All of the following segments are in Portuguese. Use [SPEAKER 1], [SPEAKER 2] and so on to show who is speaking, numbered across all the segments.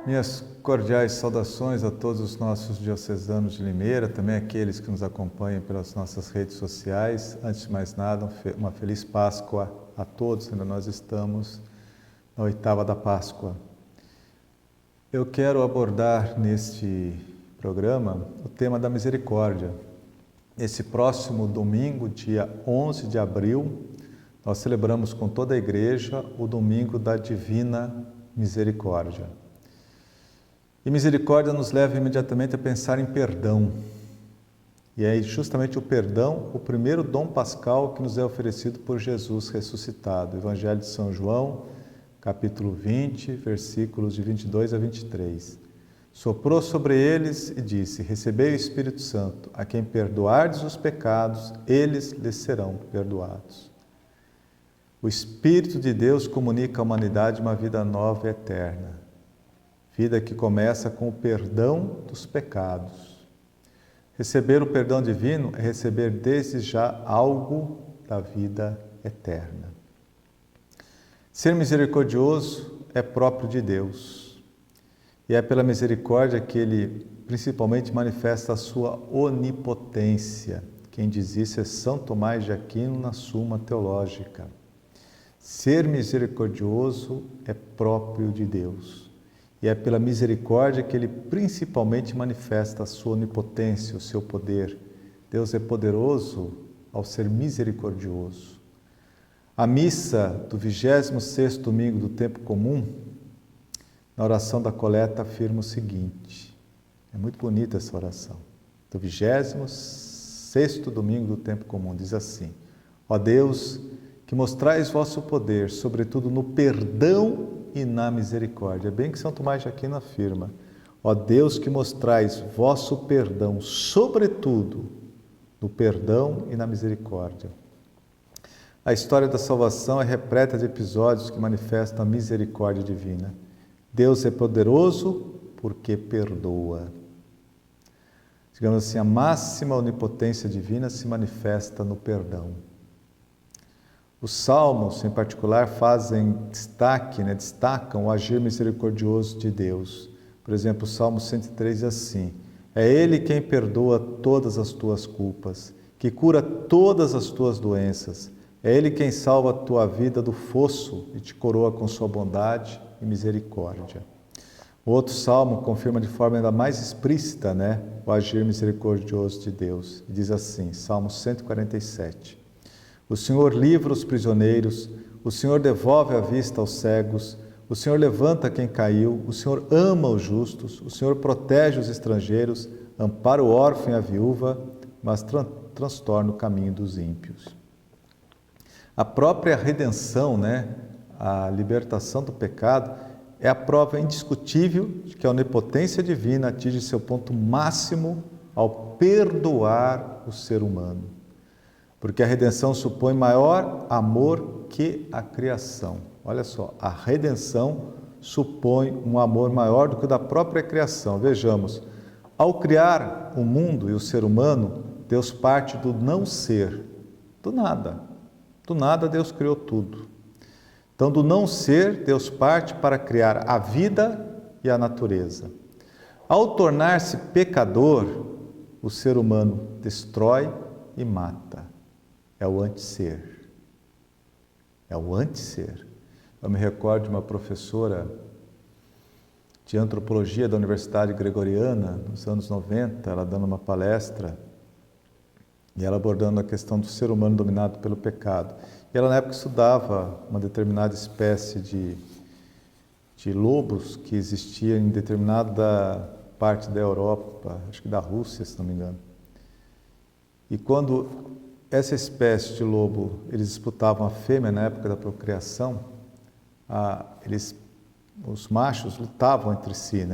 [SPEAKER 1] Minhas cordiais saudações a todos os nossos diocesanos de Limeira, também aqueles que nos acompanham pelas nossas redes sociais. Antes de mais nada, uma feliz Páscoa a todos, ainda nós estamos na oitava da Páscoa. Eu quero abordar neste programa o tema da misericórdia. Esse próximo domingo, dia 11 de abril, nós celebramos com toda a Igreja o Domingo da Divina Misericórdia. E misericórdia nos leva imediatamente a pensar em perdão. E é justamente o perdão o primeiro dom pascal que nos é oferecido por Jesus ressuscitado. Evangelho de São João, capítulo 20, versículos de 22 a 23. Soprou sobre eles e disse: Recebei o Espírito Santo, a quem perdoardes os pecados, eles lhes serão perdoados. O Espírito de Deus comunica à humanidade uma vida nova e eterna. Vida que começa com o perdão dos pecados. Receber o perdão divino é receber desde já algo da vida eterna. Ser misericordioso é próprio de Deus. E é pela misericórdia que Ele principalmente manifesta a sua onipotência. Quem diz isso é São Tomás de Aquino na Suma Teológica. Ser misericordioso é próprio de Deus. E é pela misericórdia que Ele principalmente manifesta a sua onipotência, o seu poder. Deus é poderoso ao ser misericordioso. A missa do 26º domingo do tempo comum, na oração da coleta, afirma o seguinte. É muito bonita essa oração. Do 26º domingo do tempo comum, diz assim: Ó Deus, que mostrais vosso poder, sobretudo no perdão e na misericórdia. É bem que São Tomás de Aquino afirma: ó Deus, que mostrais vosso perdão, sobretudo no perdão e na misericórdia. A história da salvação é repleta de episódios que manifestam a misericórdia divina. Deus é poderoso porque perdoa. Digamos assim, a máxima onipotência divina se manifesta no perdão. Os salmos, em particular, fazem destacam o agir misericordioso de Deus. Por exemplo, o Salmo 103 diz assim: é Ele quem perdoa todas as tuas culpas, que cura todas as tuas doenças. É Ele quem salva a tua vida do fosso e te coroa com sua bondade e misericórdia. O outro salmo confirma de forma ainda mais explícita, o agir misericordioso de Deus. E diz assim, Salmo 147. O Senhor livra os prisioneiros, o Senhor devolve a vista aos cegos, o Senhor levanta quem caiu, o Senhor ama os justos, o Senhor protege os estrangeiros, ampara o órfão e a viúva, mas transtorna o caminho dos ímpios. A própria redenção, a libertação do pecado, é a prova indiscutível de que a onipotência divina atinge seu ponto máximo ao perdoar o ser humano. Porque a redenção supõe maior amor que a criação. Olha só, a redenção supõe um amor maior do que o da própria criação. Vejamos, ao criar o mundo e o ser humano, Deus parte do não ser, do nada. Do nada Deus criou tudo. Então, do não ser, Deus parte para criar a vida e a natureza. Ao tornar-se pecador, o ser humano destrói e mata. É o antisser. É o antisser. Eu me recordo de uma professora de antropologia da Universidade Gregoriana, nos anos 90, ela dando uma palestra, e ela abordando a questão do ser humano dominado pelo pecado. E ela, na época, estudava uma determinada espécie de lobos que existia em determinada parte da Europa, acho que da Rússia, se não me engano. E quando essa espécie de lobo, eles disputavam a fêmea na época da procriação, os machos lutavam entre si,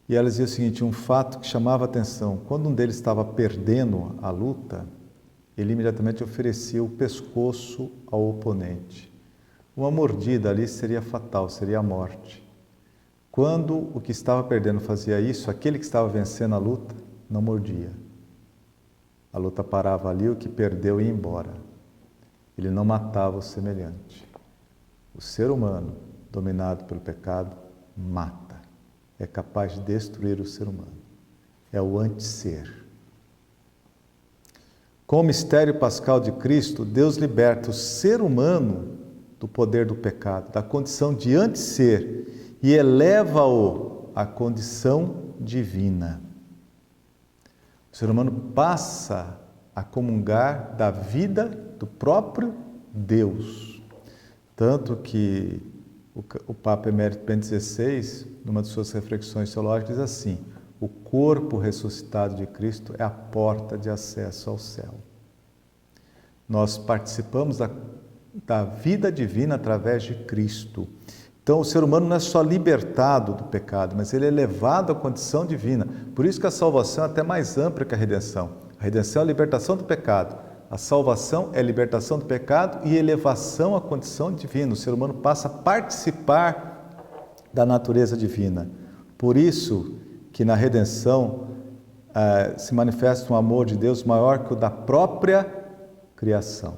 [SPEAKER 1] E ela dizia o seguinte, um fato que chamava a atenção: quando um deles estava perdendo a luta, ele imediatamente oferecia o pescoço ao oponente. Uma mordida ali seria fatal, seria a morte. Quando o que estava perdendo fazia isso, aquele que estava vencendo a luta não mordia. A luta parava ali, o que perdeu ia embora. Ele não matava o semelhante. O ser humano, dominado pelo pecado, mata, é capaz de destruir o ser humano. É o antisser. Com o mistério pascal de Cristo, Deus liberta o ser humano do poder do pecado, da condição de antisser, e eleva-o à condição divina. O ser humano passa a comungar da vida do próprio Deus. Tanto que o Papa Emérito Bento XVI, numa de suas reflexões teológicas, diz assim: o corpo ressuscitado de Cristo é a porta de acesso ao céu. Nós participamos da vida divina através de Cristo. Então, o ser humano não é só libertado do pecado, mas ele é levado à condição divina. Por isso que a salvação é até mais ampla que a redenção. A redenção é a libertação do pecado. A salvação é a libertação do pecado e elevação à condição divina. O ser humano passa a participar da natureza divina. Por isso que na redenção se manifesta um amor de Deus maior que o da própria criação.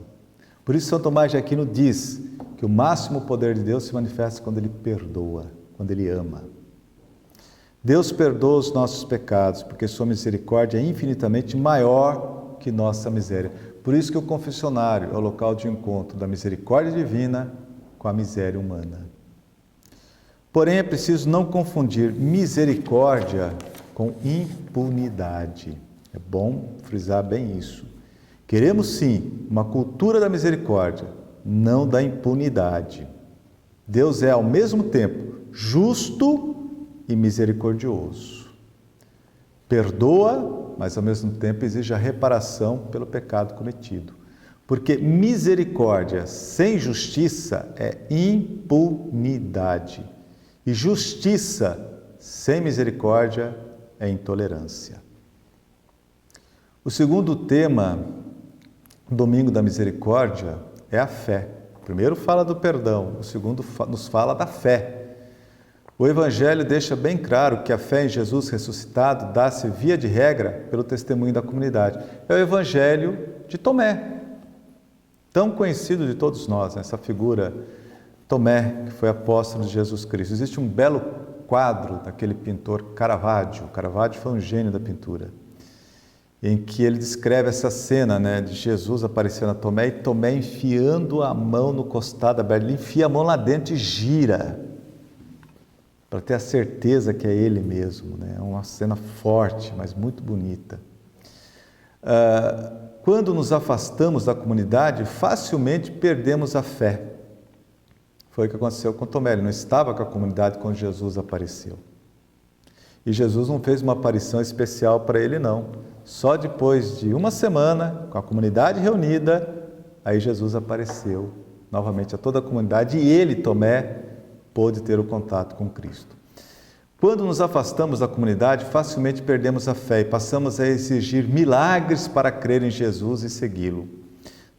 [SPEAKER 1] Por isso São Tomás de Aquino diz que o máximo poder de Deus se manifesta quando Ele perdoa, quando Ele ama. Deus perdoa os nossos pecados, porque sua misericórdia é infinitamente maior que nossa miséria. Por isso que o confessionário é o local de encontro da misericórdia divina com a miséria humana. Porém, é preciso não confundir misericórdia com impunidade. É bom frisar bem isso. Queremos sim uma cultura da misericórdia, não da impunidade. Deus é ao mesmo tempo justo e misericordioso. Perdoa, mas ao mesmo tempo exige a reparação pelo pecado cometido. Porque misericórdia sem justiça é impunidade. E justiça sem misericórdia é intolerância. O segundo tema, Domingo da Misericórdia, é a fé. O primeiro fala do perdão, o segundo nos fala da fé. O Evangelho deixa bem claro que a fé em Jesus ressuscitado dá-se via de regra pelo testemunho da comunidade. É o Evangelho de Tomé, tão conhecido de todos nós, essa figura Tomé, que foi apóstolo de Jesus Cristo. Existe um belo quadro daquele pintor Caravaggio. Caravaggio foi um gênio da pintura, em que ele descreve essa cena, de Jesus aparecendo a Tomé e Tomé enfiando a mão no costado aberto. Ele enfia a mão lá dentro e gira, para ter a certeza que é ele mesmo. É uma cena forte, mas muito bonita. Quando nos afastamos da comunidade, facilmente perdemos a fé. Foi o que aconteceu com Tomé. Ele não estava com a comunidade quando Jesus apareceu. E Jesus não fez uma aparição especial para ele, não. Só depois de uma semana, com a comunidade reunida, aí Jesus apareceu novamente a toda a comunidade e ele, Tomé, pôde ter o contato com Cristo. Quando nos afastamos da comunidade, facilmente perdemos a fé e passamos a exigir milagres para crer em Jesus e segui-lo.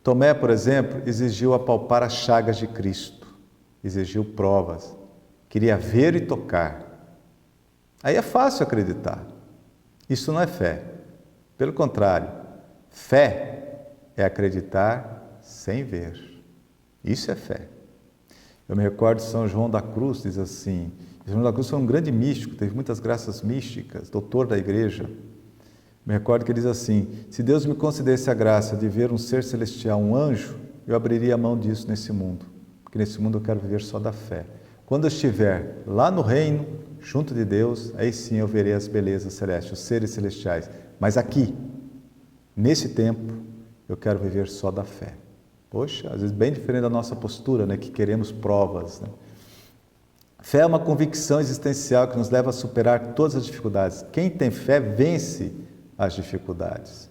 [SPEAKER 1] Tomé, por exemplo, exigiu apalpar as chagas de Cristo, exigiu provas, queria ver e tocar. Aí é fácil acreditar. Isso não é fé. Pelo contrário, fé é acreditar sem ver. Isso é fé. Eu me recordo de São João da Cruz, diz assim, São João da Cruz foi um grande místico, teve muitas graças místicas, doutor da igreja. Me recordo que ele diz assim: se Deus me concedesse a graça de ver um ser celestial, um anjo, eu abriria a mão disso nesse mundo, porque nesse mundo eu quero viver só da fé. Quando eu estiver lá no reino, junto de Deus, aí sim eu verei as belezas celestes, os seres celestiais. Mas aqui, nesse tempo, eu quero viver só da fé. Poxa, às vezes bem diferente da nossa postura, que queremos provas. Fé é uma convicção existencial que nos leva a superar todas as dificuldades. Quem tem fé vence as dificuldades,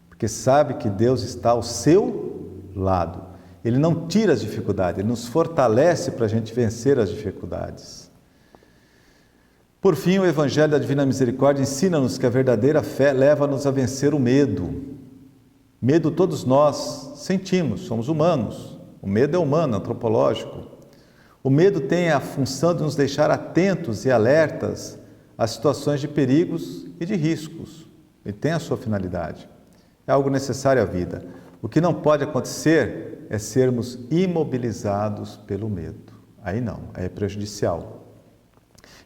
[SPEAKER 1] porque sabe que Deus está ao seu lado. Ele não tira as dificuldades, Ele nos fortalece para a gente vencer as dificuldades. Por fim, o Evangelho da Divina Misericórdia ensina-nos que a verdadeira fé leva-nos a vencer o medo. Medo todos nós sentimos, somos humanos. O medo é humano, antropológico. O medo tem a função de nos deixar atentos e alertas às situações de perigos e de riscos. Ele tem a sua finalidade. É algo necessário à vida. O que não pode acontecer é sermos imobilizados pelo medo. Aí não, aí é prejudicial.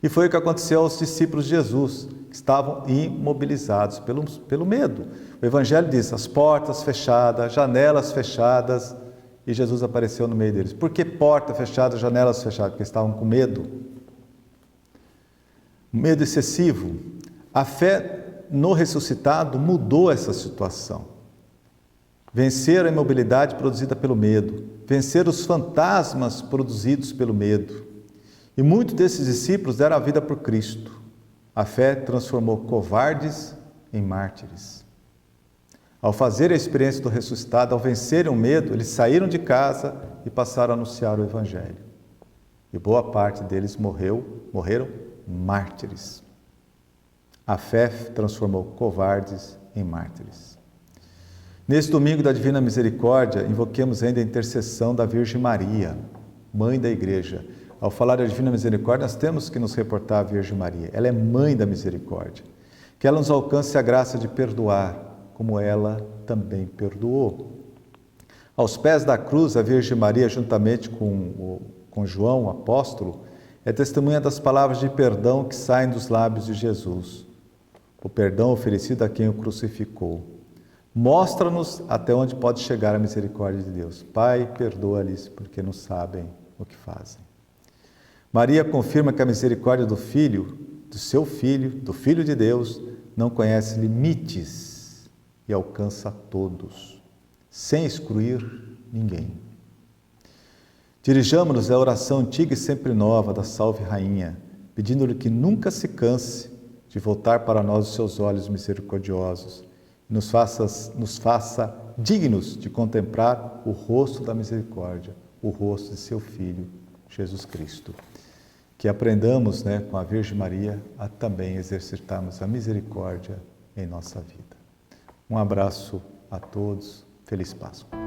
[SPEAKER 1] E foi o que aconteceu aos discípulos de Jesus, que estavam imobilizados pelo medo. O Evangelho diz, as portas fechadas, janelas fechadas, e Jesus apareceu no meio deles. Por que porta fechada, janelas fechadas? Porque estavam com medo. Medo excessivo. A fé no ressuscitado mudou essa situação. Vencer a imobilidade produzida pelo medo. Vencer os fantasmas produzidos pelo medo. E muitos desses discípulos deram a vida por Cristo. A fé transformou covardes em mártires. Ao fazer a experiência do ressuscitado, ao vencerem o medo, eles saíram de casa e passaram a anunciar o Evangelho. E boa parte deles morreram mártires. A fé transformou covardes em mártires. Nesse domingo da Divina Misericórdia, invoquemos ainda a intercessão da Virgem Maria, Mãe da Igreja. Ao falar da Divina Misericórdia, nós temos que nos reportar à Virgem Maria. Ela é Mãe da Misericórdia. Que ela nos alcance a graça de perdoar, como ela também perdoou. Aos pés da cruz, a Virgem Maria, juntamente com João, o apóstolo, é testemunha das palavras de perdão que saem dos lábios de Jesus. O perdão oferecido a quem o crucificou. Mostra-nos até onde pode chegar a misericórdia de Deus. Pai, perdoa-lhes, porque não sabem o que fazem. Maria confirma que a misericórdia do Filho, do seu Filho, do Filho de Deus, não conhece limites e alcança a todos, sem excluir ninguém. Dirijamo-nos à oração antiga e sempre nova da Salve Rainha, pedindo-lhe que nunca se canse de voltar para nós os seus olhos misericordiosos e nos faça dignos de contemplar o rosto da misericórdia, o rosto de seu Filho, Jesus Cristo. Que aprendamos, com a Virgem Maria a também exercitarmos a misericórdia em nossa vida. Um abraço a todos, feliz Páscoa.